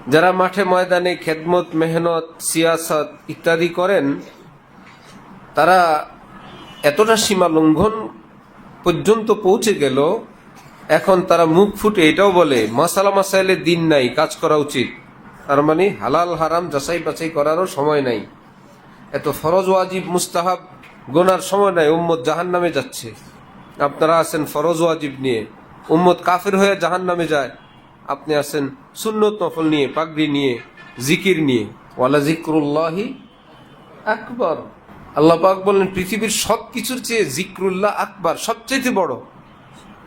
যারা মাঠে ময়দানে খেদমত, মেহনত, সিয়াসত ইত্যাদি করেন, তারা এতটা সীমা লঙ্ঘন পর্যন্ত পৌঁছে গেল, এখন তারা মুখ ফুটে এটাও বলে মাসালা মাসাইলে দিন নাই, কাজ করা উচিত। তার মানে হালাল হারাম যাচাই বাছাই করারও সময় নাই, এত ফরজ ওয়াজিব মুস্তাহাব গোনার সময় নাই। উম্মত জাহান্নামে যাচ্ছে, আপনারা আছেন ফরজ ওয়াজিব নিয়ে, উম্মত কাফের হয়ে জাহান্নামে যায়, আপনি আছেন সুন্নত নফল নিয়ে, পাগড়ি নিয়ে, জিকির নিয়ে। ওয়ালা জিক্রুল্লাহি আকবার। আল্লাহ পাক বললেন পৃথিবীর সব কিছুর চেয়ে জিক্রুল্লাহ আকবার, সবচেয়ে বড়।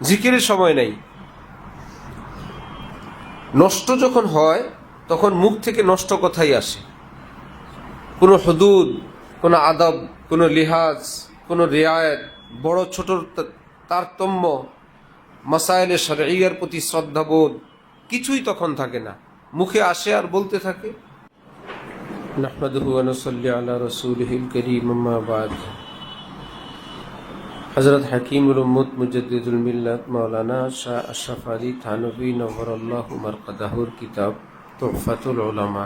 জিকিরের সময় নাই। নষ্ট যখন হয় তখন মুখ থেকে নষ্ট কথাই আসে। কোনো হুদুদ, কোনো আদব, কোনো লিহাজ, কোনো রিয়ায়ত, বড় ছোটর তারতম্য, মাসায়েলে শরঈয়ার প্রতি শ্রদ্ধাবোধ কিছুই তখন থাকে না, মুখে আসে আর বলতে থাকে। নাহমাদুহু ওয়া নুসাল্লি আলা রাসূলিহিল কারীম, আম্মা বা'দ। হযরত হাকিমুল উম্মত মুজাদ্দিদুল মিল্লাত মাওলানা শাহ আশরাফ আলী থানভী নওয়ারাল্লাহু মারকাদাহুর কিতাব তুহফাতুল উলামা।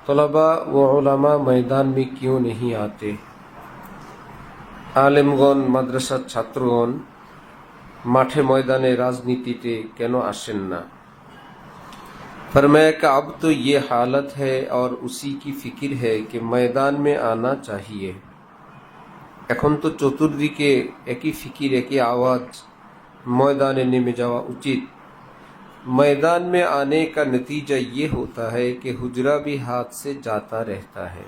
तलबा व उलमा मैदान में क्यों नहीं आते? आलिमगण माद्रासार छात्रगण माठे मैदाने राजनीतिते केन आसेन ना? फरमाया कि अब तो ये हालत है और उसी की फिक्र है कि मैदान में आना चाहिए। এখন তো চতুর্দিকে একই ফিকির, একই আওয়াজ, ময়দানে নেমে যাওয়া উচিত। मैदान में आने का नतीजा ये होता है कि हुजरा भी हाथ से जाता रहता है।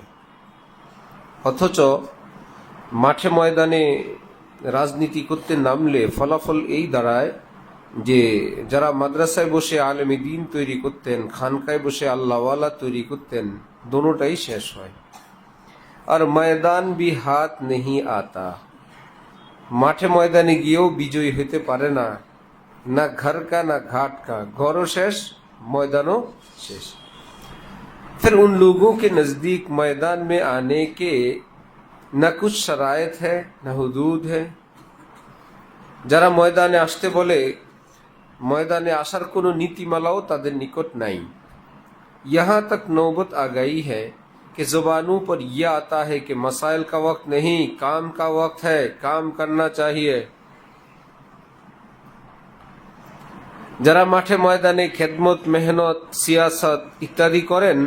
অথচ মাঠে ময়দানে রাজনীতি করতে নামলে ফলাফল এই দাঁড়ায় যে যারা মাদ্রাসায় বসে আলেমে দ্বীন তৈরি করতেন, খানকায় বসে আল্লাহওয়ালা তৈরি করতেন, দোনোটাই শেষ হয়। আর ময়দান भी হাত नहीं आता, মাঠে ময়দানে গিয়েও বিজয়ী হতে পারে না, ना घर का ना घाट का, घरों शेष मैदानों शेष। फिर उन लोगों के नज़दीक मैदान में आने के न कुछ शरायत है न हुदूद है। যারা ময়দানে আসতে বলে, ময়দানে আসার কোনো নীতিমালাও তাদের নিকট নাই। यहाँ तक नौबत आ गई है कि ज़ुबानों पर यह आता है कि मसाइल का वक्त नहीं, काम का वक्त है, काम करना चाहिए। যারা মাঠে ময়দানে খেদমত, মেহনত, সিয়াসত ইত্যাদি করেন,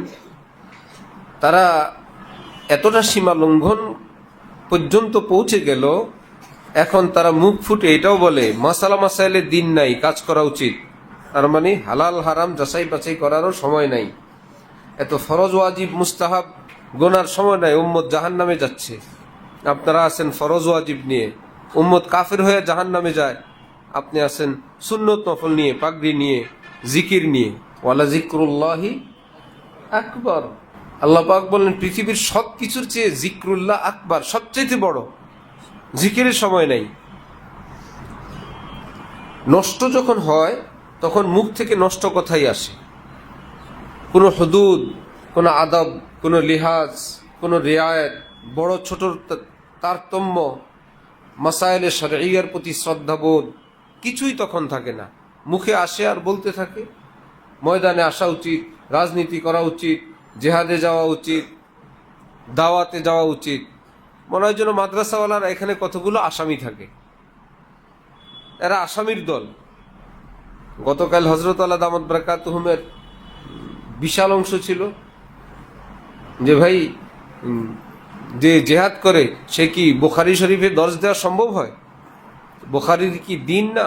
তারা এতটা সীমা লঙ্ঘন পর্যন্ত পৌঁছে গেল, এখন তারা মুখ ফুটে এটাও বলে মাসালা মাসাইলে দিন নাই, কাজ করা উচিত। তার মানে হালাল হারাম যাচাই বাছাই করারও সময় নাই, এত ফরজ ওয়াজিব মুস্তাহাব গোনার সময় নাই। উম্মত জাহান্নামে যাচ্ছে, আপনারা আছেন ফরজ ওয়াজিব নিয়ে, উম্মত কাফের হয়ে জাহান্নামে যায়, আপনি আছেন সুন্নত নফল নিয়ে, পাগড়ি নিয়ে, জিকির নিয়ে। ওয়ালা জিক্রুল্লাহি আকবার। আল্লাহ পাক বললেন পৃথিবীর সব কিছুর চেয়ে জিক্রুল্লাহ আকবার, সবচেয়ে বড়। জিকিরের সময় নাই। নষ্ট যখন হয় তখন মুখ থেকে নষ্ট কথাই আসে। কোনো হুদুদ, কোনো আদব, কোনো লিহাজ, কোনো রিয়ায়ত, বড় ছোটর তারতম্য, মাসায়েলে শরঈয়ার প্রতি শ্রদ্ধাবোধ কিছুই তখন থাকে না, মুখে আসে আর বলতে থাকে। ময়দানে আসা উচিত, রাজনীতি করা উচিত, জেহাদে যাওয়া উচিত, দাওয়াতে যাওয়া উচিত। মনে হয় যেন মাদ্রাসাওয়ালারা এখানে কতগুলো আসামি থাকে, এরা আসামির দল। গতকাল হযরত আল্লাহ দামাত বারাকাতুহুমের বিশাল অংশ ছিল যে ভাই যে জেহাদ করে সে কি বুখারী শরীফে দর্জ দেওয়া সম্ভব হয়? বুখারীর কি দিন না?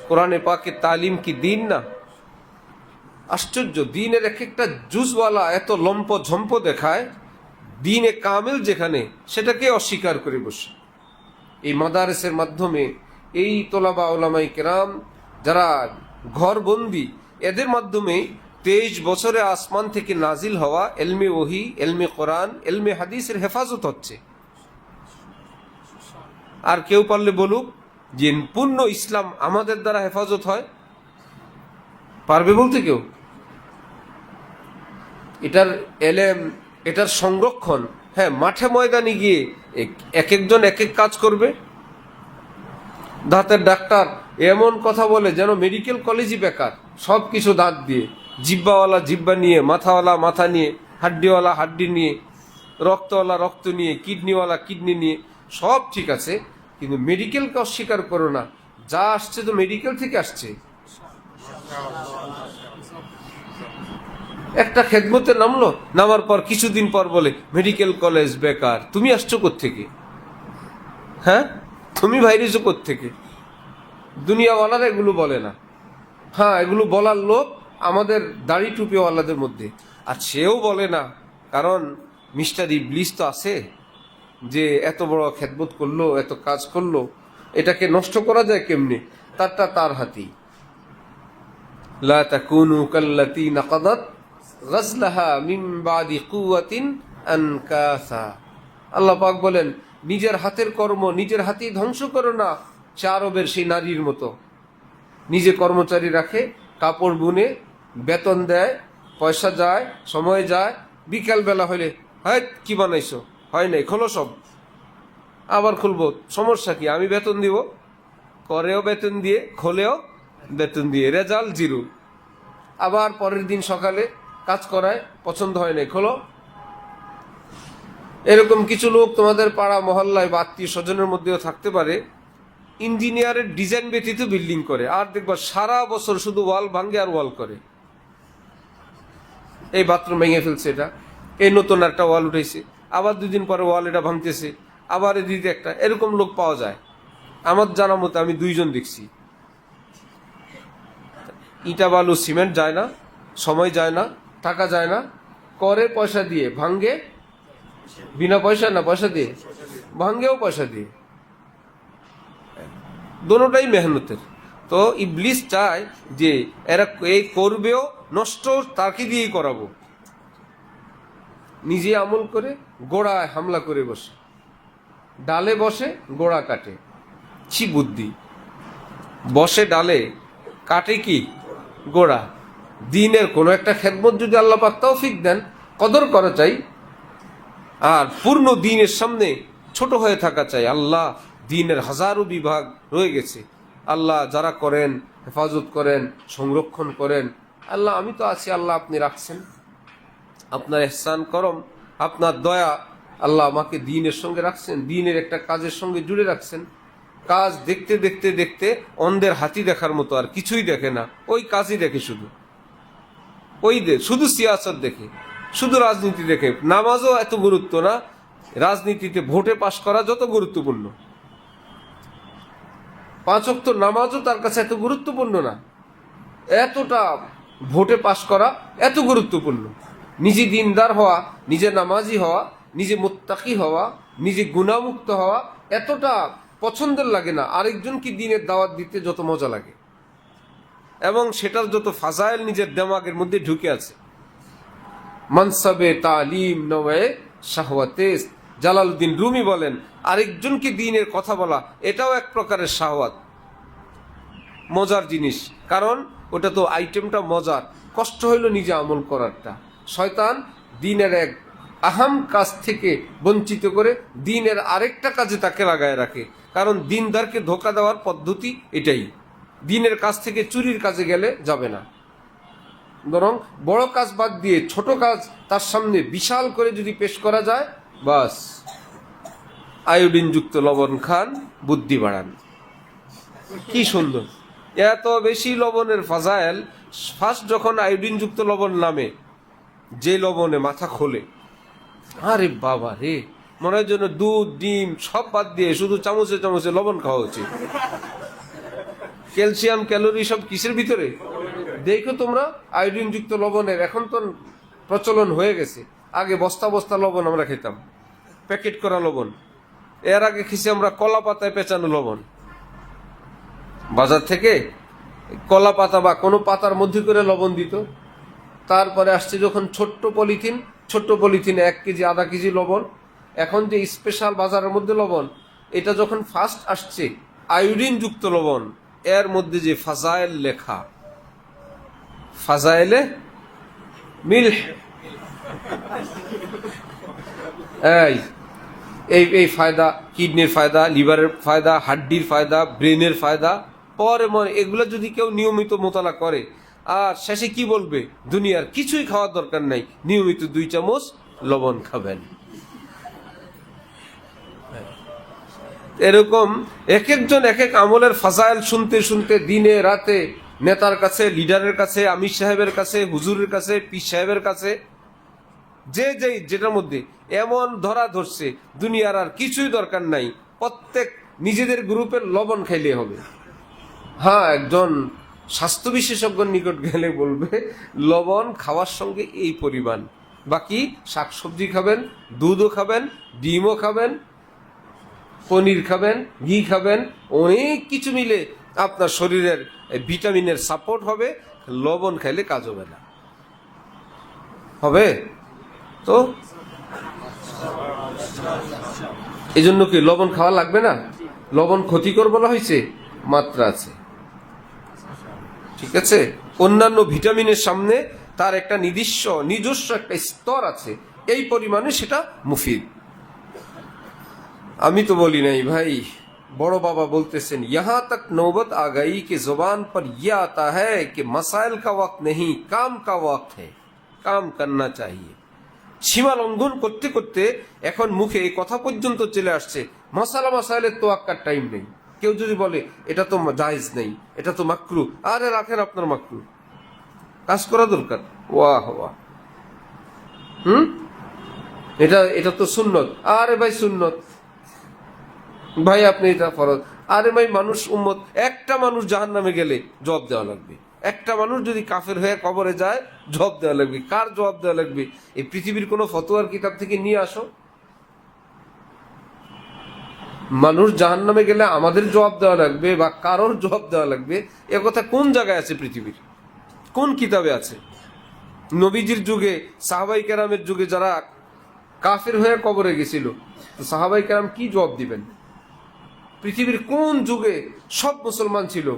কোরআনে পাকের তালিম কি দিন না? আশ্চর্য, দিনের এক একটা জুজওয়ালা এত লম্প ঝম্প দেখায়, দিনে কামেল যেখানে সেটাকে অস্বীকার করে বসে। এই মাদারেসের মাধ্যমে এই তোলাবা উলামায়ে কেরাম যারা ঘরবন্দি, এদের মাধ্যমে 23 বছরে আসমান থেকে নাজিল হওয়া এলমে ওহী, এলমে কোরআন, এলমে হাদিসের হেফাজত হচ্ছে। আর কেউ পারলে বলুক যে পূর্ণ ইসলাম আমাদের দ্বারা হেফাজত হয়, পারবে বলতে কেউ? এটার এলেম, এটার সংরক্ষণ, হ্যাঁ, মাঠে ময়দানে গিয়ে এক একজন এক এক কাজ করবে। দাঁতের ডাক্তার এমন কথা বলে যেন মেডিকেল কলেজই বেকার, সব কিছু দাঁত দিয়ে। জিব্বাওয়ালা জিব্বা নিয়ে, মাথাওয়ালা মাথা নিয়ে, হাড্ডিওয়ালা হাড্ডি নিয়ে, রক্তওয়ালা রক্ত নিয়ে, কিডনিওয়ালা কিডনি নিয়ে, সব ঠিক আছে, কিন্তু মেডিকেলকে অস্বীকার করো না। যা আসছে তো মেডিকেল থেকে আসছে। একটা খেদমতে নামলো, নামার পর কিছুদিন পর বলে মেডিকেল কলেজ বেকার। তুমি আসছো কোত্থেকে? হ্যাঁ, তুমি বাইরেছো কোত্থেকে? দুনিয়াওয়ালারা এগুলো বলে না। হ্যাঁ, এগুলো বলার লোক আমাদের দাড়ি টুপিওয়ালাদের মধ্যে, আর সেও বলে না, কারণ মিস্টার ইবলিস তো আছে যে এত বড় খেদমত করলো, এত কাজ করলো, এটাকে নষ্ট করা যায় কেমনে? তারটা তার হাতেই। লা তাকুনু কাল্লাতী নাকাদাত গাজলাহা মিন বাদি কুওয়াতিন আনকাসা। আল্লাহ পাক বলেন, নিজের হাতের কর্ম নিজের হাতেই ধ্বংস করো না। সে আরবের সেই নারীর মতো নিজে কর্মচারী রাখে, কাপড় বুনে, বেতন দেয়, পয়সা যায়, সময় যায়, বিকাল বেলা হইলে হয় কি বানাইছো, হয় নাই, খোলো সব। আবার খুলবো, সমস্যা কি, আমি বেতন দিব। করেও বেতন দিয়ে, খোলেও বেতন দিয়ে, রেজাল্ট জিরো। আবার পরের দিন সকালে কাজ করায়, পছন্দ হয় নাই, খোলো। এরকম কিছু লোক তোমাদের পাড়া মহল্লায় বা আত্মীয় স্বজনের মধ্যেও থাকতে পারে, ইঞ্জিনিয়ারের ডিজাইন ব্যতীত বিল্ডিং করে, আর দেখবা সারা বছর শুধু ওয়াল ভাঙে আর ওয়াল করে। এই বাথরুম ভেঙে ফেলছে, এটা এই নতুন একটা ওয়াল উঠেছে, আবার দুদিন পরে ওয়াল এটা ভাঙতেছে, আবার এদিকে একটা। এরকম লোক পাওয়া যায় আমার জানা মতো, আমি 2 জন দেখছি। ইটা বালু সিমেন্ট যায় না, সময় যায় না, টাকা যায় না, করে পয়সা দিয়ে, ভাঙ্গে বিনা পয়সা না পয়সা দিয়ে, ভাঙ্গেও পয়সা দিয়ে, দোনোটাই মেহনতের। তো ইবলিস চায় যে এরা এই করবেও, নষ্ট তাকে দিয়েই করাবো। নিজে আমল করে গোড়ায় হামলা করে বসে, ডালে বসে গোড়া কাটে। ছি বুদ্ধি! বসে ডালে, কাটে কি গোড়া। দিনের কোনো একটা খেদমত যদি আল্লাহ পাক তৌফিক দেন, কদর করা চাই, আর পূর্ণ দিনের সামনে ছোট হয়ে থাকা চাই। আল্লাহ দিনের হাজারো বিভাগ রয়ে গেছে, আল্লাহ যারা করেন, হেফাজত করেন, সংরক্ষণ করেন, আল্লাহ আমি তো আছি, আল্লাহ আপনি রাখছেন, আপনার ইহসান করম, আপনার দয়া, আল্লাহ আমাকে দিনের সঙ্গে রাখছেন, দিনের একটা কাজের সঙ্গে জুড়ে রাখছেন। কাজ দেখতে দেখতে দেখতে অন্ধের হাতি দেখার মতো আর কিছুই দেখে না, ওই কাজই দেখে, শুধু শুধু সিয়াসত দেখে, শুধু রাজনীতি দেখে। নামাজও এত গুরুত্ব না, রাজনীতিতে ভোটে পাশ করা যত গুরুত্বপূর্ণ, 5 ওয়াক্ত নামাজও তার কাছে এত গুরুত্বপূর্ণ না, এতটা ভোটে পাশ করা এত গুরুত্বপূর্ণ। নিজে দিনদার হওয়া, নিজে নামাজি হওয়া, নিজে মুত্তাকি হওয়া, নিজে গুনাহমুক্ত হওয়া এতটা পছন্দের লাগে না, আরেকজনকে দিনের দাওয়াত দিতে যত মজা লাগে, এবং সেটার যত ফাজাইল নিজের দেমাগের মধ্যে ঢুকে আছে। মানসাবে তালিম নওয়ে শাহওয়াতে, জালালউদ্দিন রুমি বলেন, আরেকজনকে দিনের কথা বলা এটাও এক প্রকারের শাহওয়াত, মজার জিনিস। কারণ ওটা তো আইটেমটা মজার, কষ্ট হইল নিজে আমল করারটা। শয়তান দিনের এক আহাম কাজ থেকে বঞ্চিত করে দিনের আরেকটা কাজে তাকে লাগায় রাখে, কারণ দিনদারকে ধোকা দেওয়ার পদ্ধতি এটাই। দিনের কাজ থেকে চুরির কাজে গেলে যাবে না, বরং বড় কাজ বাদ দিয়ে ছোট কাজ তার সামনে বিশাল করে যদি পেশ করা যায়, বাস আয়োডিনযুক্ত লবণ খান, বুদ্ধি বাড়ান। কি সুন্দর! এত বেশি লবণের ফাজাইল, ফার্স্ট যখন আয়োডিনযুক্ত লবণ নামে, যে লবণে মাথা খোলে, আরে বাবা রে, মনে হয় যেন দুধ ডিম সব বাদ দিয়ে শুধু চামচে চামচে লবণ খাওয়া উচিত। ক্যালসিয়াম ক্যালোরি সব কিসের ভিতরে দেখো তোমরা? আয়োডিনযুক্ত লবণের এখন তো প্রচলন হয়ে গেছে। আগে বস্তা বস্তা লবণ আমরা খেতাম, প্যাকেট করা লবণ। এর আগে খেয়েছি আমরা কলা পাতায় পেঁচানো লবণ, বাজার থেকে কলা পাতা বা কোনো পাতার মধ্যে করে লবণ দিত। তারপরে আসছে যখন ছোট্ট পলিথিনে 1 কেজি 1/2 কেজি লবণ। এখন যে স্পেশাল বাজারের মধ্যে লবণ, এটা যখন ফার্স্ট আসছে আয়োডিনযুক্ত লবণ, এর মধ্যে যে ফাজাইল লেখা, ফাজাইলে মিলহ, এই ফায়দা, কিডনির ফায়দা, লিভারের ফায়দা, হাড্ডির ফায়দা, ব্রেনের ফায়দা, পরে মনে, এগুলো যদি কেউ নিয়মিত মোতালা করে আর শেষে কি বলবে? দুনিয়ার কিছুই খাওয়ার দরকার নাই, নিয়মিত 2 চামচ লবণ খাবেন। এরকম এক একজন এক এক আমলের ফাজাইল শুনতে শুনতে দিনে রাতে নেতার কাছে, লিডারের কাছে, আমির সাহেবের কাছে, হুজুরের কাছে, পীর সাহেবের কাছে, যে যেটার মধ্যে এমন ধরা ধরছে দুনিয়ার আর কিছুই দরকার নাই, প্রত্যেক নিজেদের গ্রুপের লবণ খাইলে হবে। হ্যাঁ, একজন স্বাস্থ্য বিশেষজ্ঞর নিকট গেলে বলবে লবণ খাওয়ার সঙ্গে এই পরিমাণ, বাকি শাকসবজি খাবেন, দুধও খাবেন, ডিমও খাবেন, পনির খাবেন, ঘি খাবেন, অনেক কিছু মিলে আপনার শরীরের ভিটামিনের সাপোর্ট হবে। লবণ খাইলে কাজ হবে না। হবে তো এই জন্য কি লবণ খাওয়া লাগবে না? লবণ ক্ষতিকর বলা হয়েছে? মাত্রা আছে, ঠিক আছে। অন্যান্য ভিটামিনের সামনে তার একটা নিজস্ব একটা স্তর আছে, এই পরিমাণে সেটা মুফিদ। আমি তো বলি নাই ভাই, বড় বাবা বলতেছেন, यहाँ तक नौबत आ गई कि जुबान पर यह आता है कि मसाइल का वक्त नहीं, काम का वक्त है, काम करना चाहिए। সীমা লঙ্ঘন করতে করতে এখন মুখে এই কথা পর্যন্ত চলে আসছে, মাসাইলের তো আক্কার টাইম নেই। কেউ যদি বলে এটা তো জায়েজ নেই, এটা তো মাকরু, আরে রাখেন আপনার মাকরু, কাজ করা দরকার। ওয়াহ ওয়াহ, এটা তো সুন্নত। আরে ভাই সুন্নত, ভাই আপনি এটা ফরজ। আরে ভাই মানুষ উম্মত, একটা মানুষ জাহান্নামে গেলে জবাব দেওয়া লাগবে। একটা মানুষ যদি কাফের হয়ে কবরে যায়, জবাব দেওয়া লাগবে। কার জবাব দেওয়া লাগবে? এই পৃথিবীর কোন ফতোয়ার কিতাব থেকে নিয়ে আসো। মানুষ জাহান্নামে গেলে আমাদের জবাব দেওয়া লাগবে বা কারোর জবাব দেওয়া লাগবে, এ কথা কোন জায়গায় আছে? পৃথিবীর কোন কিতাবে আছে? নবীজির যুগে, সাহাবাই কেরামের যুগে যারা কাফের হয়ে কবরে গেছিল, তো সাহাবাই কেরাম কি জবাব দিবেন? পৃথিবীর কোন যুগে সব মুসলমান ছিল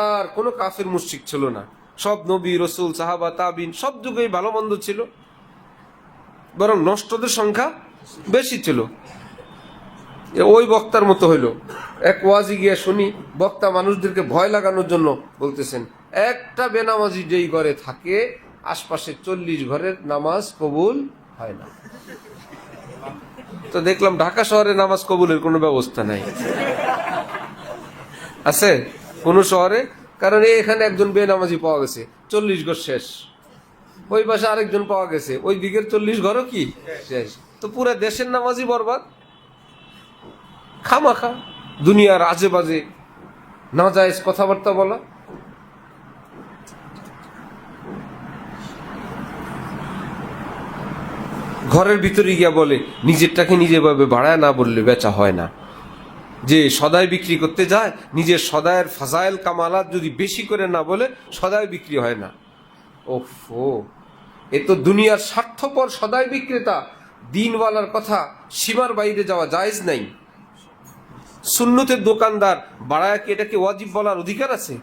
আর কোনো কাফের মুশরিক ছিল না? সব নবী, রসুল, সাহাবা, তাবিন সব যুগেই ভালো মন্দ ছিল, বরং নষ্টদের সংখ্যা বেশি ছিল। ওই বক্তার মতো হইল, এক ওয়াজি গিয়ে শুনি, বক্তা মানুষদেরকে ভয় লাগানোর জন্য বলতেছেন, একটা বেনামাজি যেই ঘরে থাকে, আশপাশে 40 ঘরের নামাজ কবুল হয় না। তো দেখলাম ঢাকা শহরে নামাজ কবুলের কোনো ব্যবস্থা নাই, আছে কোন শহরে? কারণ এখানে একজন বেনামাজি পাওয়া গেছে, 40 ঘর শেষ। ওই পাশে আরেকজন পাওয়া গেছে, ওই দিকের 40 ঘরও কি শেষ। তো পুরো দেশের নামাজি বরবাদ। খামাখা দুনিয়ার আজে বাজে নাজায়েজ কথাবার্তা বলা। ঘরের ভিতরে গিয়া বলে, নিজেরটাকে নিজে ভাবে ভাড়ায় না বললে বেচা হয় না। যে সদাই বিক্রি করতে যায়, নিজের সদায়ের ফাজাইল কামালাত যদি বেশি করে না বলে, সদাই বিক্রি হয় না। ওফো, এ তো দুনিয়ার স্বার্থপর সদাই বিক্রেতা। দিনওয়ালার কথা সীমার বাইরে যাওয়া জায়েজ নাই। সুন্নতের দোকানদার বাড়ায় কি এটাকে ওয়াজিব বলার অধিকার আছে?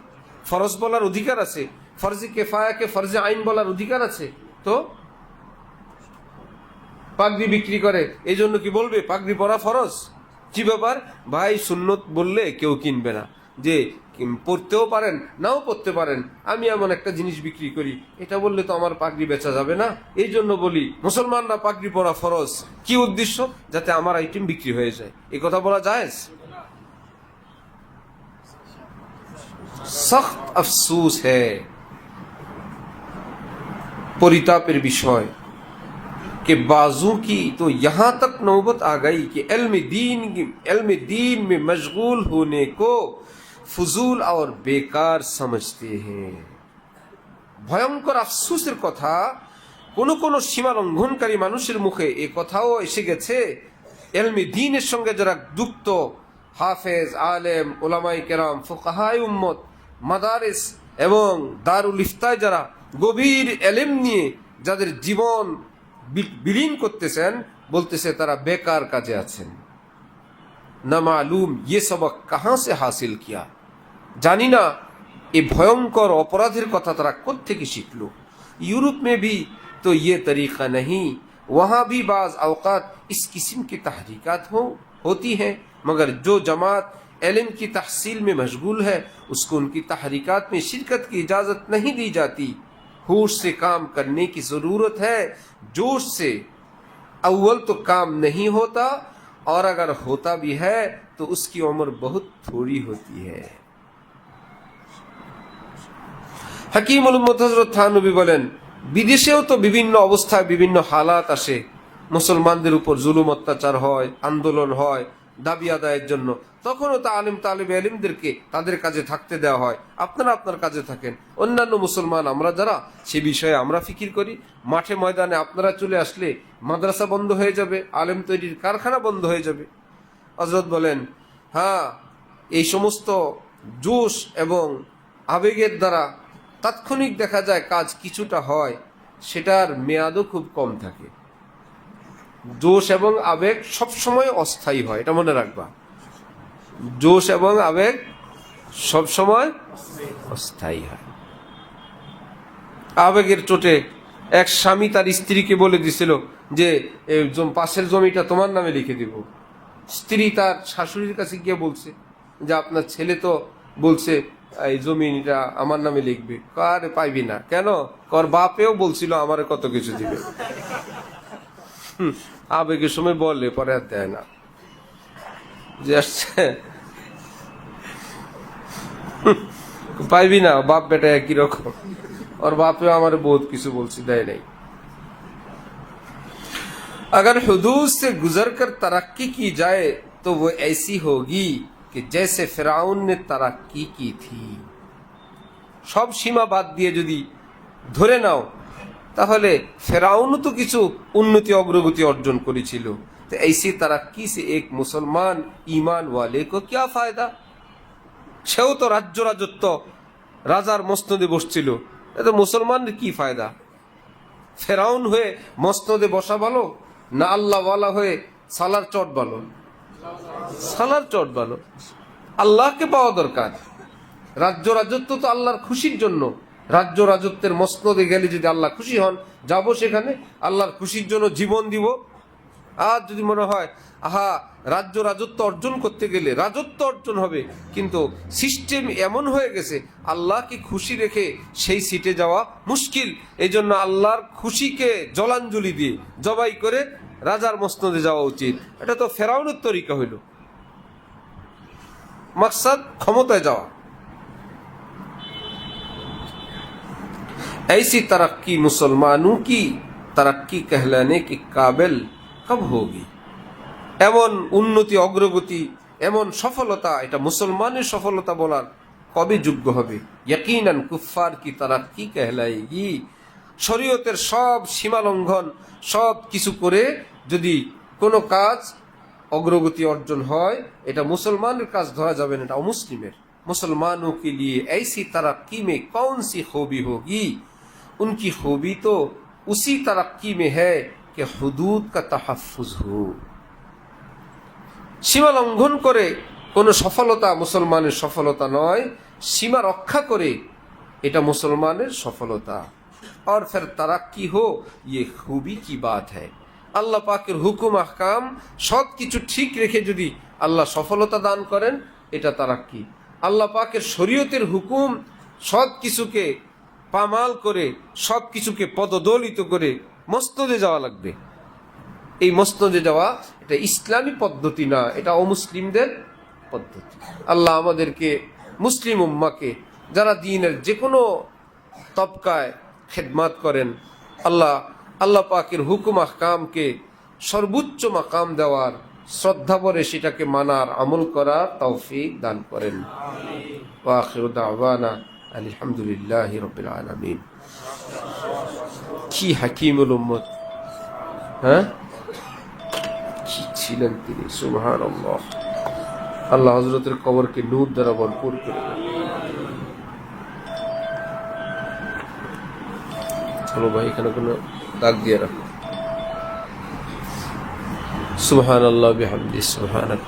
ফরজ বলার অধিকার আছে? ফরজে কেফায়াকে ফরজে আইন বলার অধিকার আছে? তো পাগড়ি বিক্রি করে, এই জন্য কি বলবে পাগড়ি পরা ফরজ? কি ব্যাপার ভাই, সুন্নত বললে কেউ কিনবে না। যে পড়তেও পারেন, নাও পড়তে পারেন, আমি এমন একটা জিনিস বিক্রি করি, এটা বললে তো আমার পাগড়ি বেচা যাবে না। এই জন্য বলি মুসলমানরা পাগড়ি পরা ফরজ। কি উদ্দেশ্য? যাতে আমার আইটেম বিক্রি হয়ে যায়। এই কথা বলা জায়েজ? সख्त अफसोस है, परितापेर विषय कि बाजू की तो यहाँ तक नौबत आ गई कि इल्म दीन में मशगूल होने को फजूल और बेकार समझते हैं। ভয়ঙ্কর আফসোসের কথা, কোন কোন সীমা লঙ্ঘনকারী মানুষের মুখে এ কথাও এসে গেছে, ইলমে দ্বীনের সঙ্গে যারা যুক্ত, হাফেজ, আলেম, উলামায়ে কেরাম, ফুকাহায়ে উম্মত, মাদারিস এবং দারুল ইফতায় যারা গভীর ইলম নিয়ে যাদের জীবন বিলীন করতেছেন, বলতেছে তারা বেকার কাজে আছেন। না মালুম ये सबक कहां से हासिल किया, জানি না এই ভয়ঙ্কর অপরাধের কথা তারা কোত্থেকে শিখলো। यूरोप में भी तो ये तरीका नहीं, वहां भी बाज औकात इस किस्म की तहरीकात होती हैं, मगर जो जमात इल्म की तहसील में मशगूल है, उसको उनकी तहरीकात में शिरकत की इजाज़त नहीं दी जाती। होश से काम करने की ज़रूरत है, जोश से अव्वल तो काम नहीं होता, और अगर होता भी है तो उसकी उम्र बहुत थोड़ी होती है। হাকিমুল উম্মত হযরত থানভী বলেন, বিদেশেও তো বিভিন্ন অবস্থায় বিভিন্ন হালাত আসে, মুসলমানদের উপর জুলুম অত্যাচার হয়, আন্দোলন হয় দাবি আদায়ের জন্য, তখনও তো আলিম তালিবে ইলমদেরকে তাদের কাজে থাকতে দেওয়া হয়। আপনারা আপনার কাজে থাকেন, অন্যান্য মুসলমান আমরা যারা সে বিষয়ে আমরা ফিকির করি। মাঠে ময়দানে আপনারা চলে আসলে মাদ্রাসা বন্ধ হয়ে যাবে, আলেম তৈরির কারখানা বন্ধ হয়ে যাবে। হযরত বলেন, হ্যাঁ, এই সমস্ত জোশ এবং আবেগের দ্বারা তাৎক্ষণিক দেখা যায় কাজ কিছুটা হয়, সেটার মেয়াদও খুব কম থাকে। জোশ এবং আবেগ সবসময় অস্থায়ী হয়, এটা মনে রাখবা। জোশ এবং আবেগ সবসময় অস্থায়ী হয়। আবেগের চোটে এক স্বামী তার স্ত্রীকে বলে দিছিল যে পাশের জমিটা তোমার নামে লিখে দিব। স্ত্রী তার শাশুড়ির কাছে গিয়ে বলছে যে আপনার ছেলে তো বলছে এই জমিটা আমার নামে লিখবে। কারে পাইবি না কেন? কর বাপেও বলছিল আমারে কত কিছু দিবে। আবেগের সময় বললে পরে আর দেয় না, যে আসছে পাইবি না, বাপ বেটা একই রকম। और बाप पे हमारे बहुत किसी बोल सीधा ही नहीं। अगर हुदूद से गुजर कर तरक्की की जाए तो वो ऐसी होगी कि जैसे फिराउन ने तरक्की की थी। सब सीमा बात दिए যদি ধরে নাও তাহলে ফেরাউনও তো কিছু উন্নতি অগ্রগতি অর্জন করেছিল। तो ऐसी तरक्की से एक मुसलमान ईमान वाले को क्या फायदा? সেও তো রাজ্য রাজত্ব রাজার মসনদে বসছিল, এতে মুসলমানের কি ফায়দা? ফেরাউন হয়ে মসনদে বসা ভালো না আল্লাহ ওয়ালা হয়ে সালার চট ভালো? সালার চট ভালো। আল্লাহকে পাওয়া দরকার। রাজ্য রাজত্ব তো আল্লাহর খুশির জন্য। রাজ্য রাজত্বের মসনদে গেলে যদি আল্লাহ খুশি হন, যাব সেখানে, আল্লাহর খুশির জন্য জীবন দিব। আর যদি মনে হয় আহা রাজ্য রাজত্ব অর্জন করতে গেলে রাজত্ব অর্জন হবে, কিন্তু সিস্টেম এমন হয়ে গেছে আল্লাহকে খুশি রেখে সেই সিটে যাওয়া মুশকিল, এই জন্য আল্লাহর খুশিকে জলাঞ্জলি দিয়ে জবাই করে রাজার মসনদে যাওয়া উচিত। এটা তো ফেরাউনের তরিকা হইল। মাকসাদ ক্ষমতায় যাওয়া। ऐसी तरक्की मुसलमानों की तरक्की कहलाने के काबिल कब होगी? এমন উন্নতি অগ্রগতি এমন সফলতা এটা মুসলমানের সফলতা বলার কবে যোগ্য হবে? ইয়াকিনান কুফফার কি তারাক্কি कहलाएगी। শরীয়তের সব সীমা লঙ্ঘন সব কিছু করে যদি কোনো কাজ অগ্রগতি অর্জন হয়, এটা মুসলমানের কাজ ধরা যাবে না, এটা অমুসলিমের। मुसलमानों के लिए ऐसी तरक्की में कौन सी खूबी होगी? उनकी खूबी तो उसी तरक्की में है कि हुदूद का तहफ्फुज हो। সীমা লঙ্ঘন করে কোনো সফলতা মুসলমানের সফলতা নয়, সীমা রক্ষা করে এটা মুসলমানের সফলতা। और फिर तरक्की हो ये खूबी की बात है। আল্লাহ পাকের হুকুম আহকাম সব কিছু ঠিক রেখে যদি আল্লাহ সফলতা দান করেন, এটা তারাক্কি। আল্লাহ পাকের শরীয়তের হুকুম সব কিছুকে পামাল করে সব কিছুকে পদদলিত করে মসনদে যাওয়া লাগবে। এই মসনদে যাওয়া এটা ইসলামী পদ্ধতি না, এটা অমুসলিমদের পদ্ধতি। আল্লাহ আমাদেরকে মুসলিম উম্মাকে যারা দ্বীনের যে কোনো তবকায় খেদমত করেন, আল্লাহ পাকের হুকুম আহকামকে সর্বোচ্চ মাকাম দেওয়ার, শ্রদ্ধা ভরে সেটাকে মানার, আমল করার তৌফিক দান করেন। ওয়া আখিরু দাওয়ানা আলহামদুলিল্লাহি রাব্বিল আলামিন। কি হাকিমুল উম্মত, হ্যাঁ, কি ছিলেন তিনি, সুবহানাল্লাহ। আল্লাহ হযরতের কবরকে নূর দ্বারা ভরপুর করে দেন। চলো ভাই, এখানে কোনো দাগ দিয়ে রাখো। সুবহানাল্লাহ বিহামদিহি সুবহানাক।